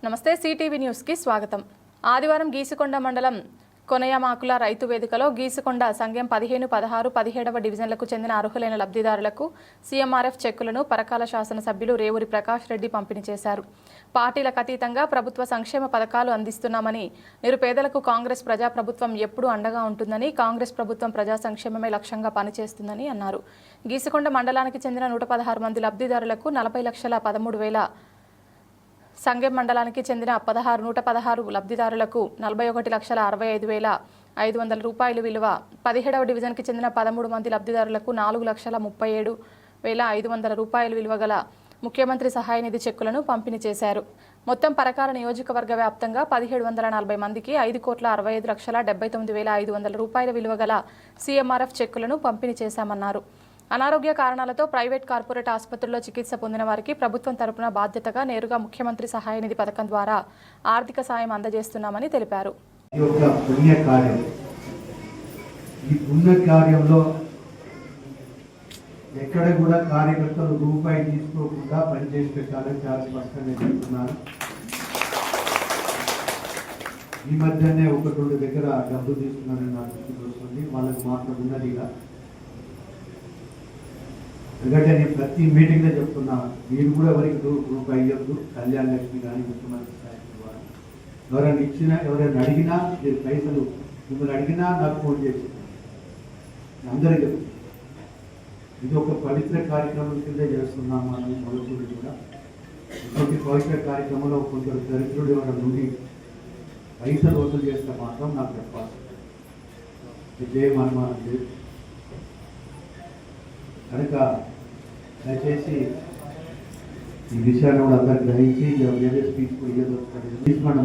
నమస్తే CTV news కి స్వాగతం। ఆదివారం గీసుకొండ మండలం కొనయమాకుల రైతు వేదికలో గీసుకొండ సంఘం 15, 16, 17వ డివిజన్లకు చెందిన అర్హులైన లబ్ధిదారులకు సీఎంఆర్ఎఫ్ చెక్కులను పరకాల శాసన సభ్యులు రేవూరి ప్రకాష్ రెడ్డి పంపిణీ చేశారు। పార్టీలకు అతీతంగా ప్రభుత్వ సంక్షేమ పథకాలు అందిస్తున్నామని, నిరుపేదలకు కాంగ్రెస్ ప్రజా ప్రభుత్వం ఎప్పుడూ అండగా ఉంటుందని, కాంగ్రెస్ ప్రభుత్వం ప్రజా సంక్షేమమే లక్ష్యంగా పనిచేస్తుందని అన్నారు। గీసుకొండ మండలానికి చెందిన 116 మంది లబ్ధిదారులకు 40,13,000, సంఘం మండలానికి చెందిన 116 లబ్ధిదారులకు 41,65,500 రూపాయలు విలువ, 17వ డివిజన్కి చెందిన 13 మంది లబ్ధిదారులకు 4,37,500 రూపాయలు విలువ గల ముఖ్యమంత్రి సహాయ నిధి చెక్కులను పంపిణీ చేశారు। మొత్తం పరకాల నియోజకవర్గ వ్యాప్తంగా 1740 మందికి 5,65,79,500 రూపాయల విలువ గల సీఎంఆర్ఎఫ్ చెక్కులను పంపిణీ చేశామన్నారు। అనారోగ్య కారణాలతో ప్రైవేట్ కార్పొరేట్ ఆసుపత్రుల్లో చికిత్స పొందిన వారికి ప్రభుత్వం తరపున బాధ్యతగా నేరుగా ముఖ్యమంత్రి సహాయ నిధి పథకం ద్వారా ఆర్థిక సాయం అందజేస్తున్నామని తెలిపారు। ఈ పుణ్య కార్యంలో ఎక్కడ కూడా కార్యకర్తలు రూపాయి తీసుకోకుండా పనిచేసి పెట్టాలని చాలా స్పష్టంగా చెప్తున్నారు। ఈ మధ్యనే 1-2 దగ్గర డబ్బు తీసుకున్నారని నాకు వస్తుంది, వాళ్ళకి మాత్రం ఉన్నదిగా। ఎందుకంటే నేను ప్రతి మీటింగ్లో చెప్తున్నా, మీరు కూడా ఎవరికి రూపాయి ఇవ్వద్దు, కళ్యాణ లక్ష్మి కానీ ముఖ్యమంత్రి స్థాయి ద్వారా ఎవరైనా అడిగినా, మీరు పైసలు మిమ్మల్ని అడిగినా నాకు ఫోన్ చేసి అందరికీ చెప్తున్నాను। ఇది ఒక పవిత్ర కార్యక్రమం కింద చేస్తున్నాం మనం మొదటి కూడా। ఇటువంటి పవిత్ర కార్యక్రమంలో కొందరు దరిద్రుడు ఎవరైనా నుండి పైసలు వసూలు చేస్తే మాత్రం నాకు చెప్పాలి, ఇదేం అనుమానం లేదు కనుక దయచేసి ఈ విషయాన్ని కూడా అందరు గ్రహించి వేరే స్పీచ్ తీసుకోండి।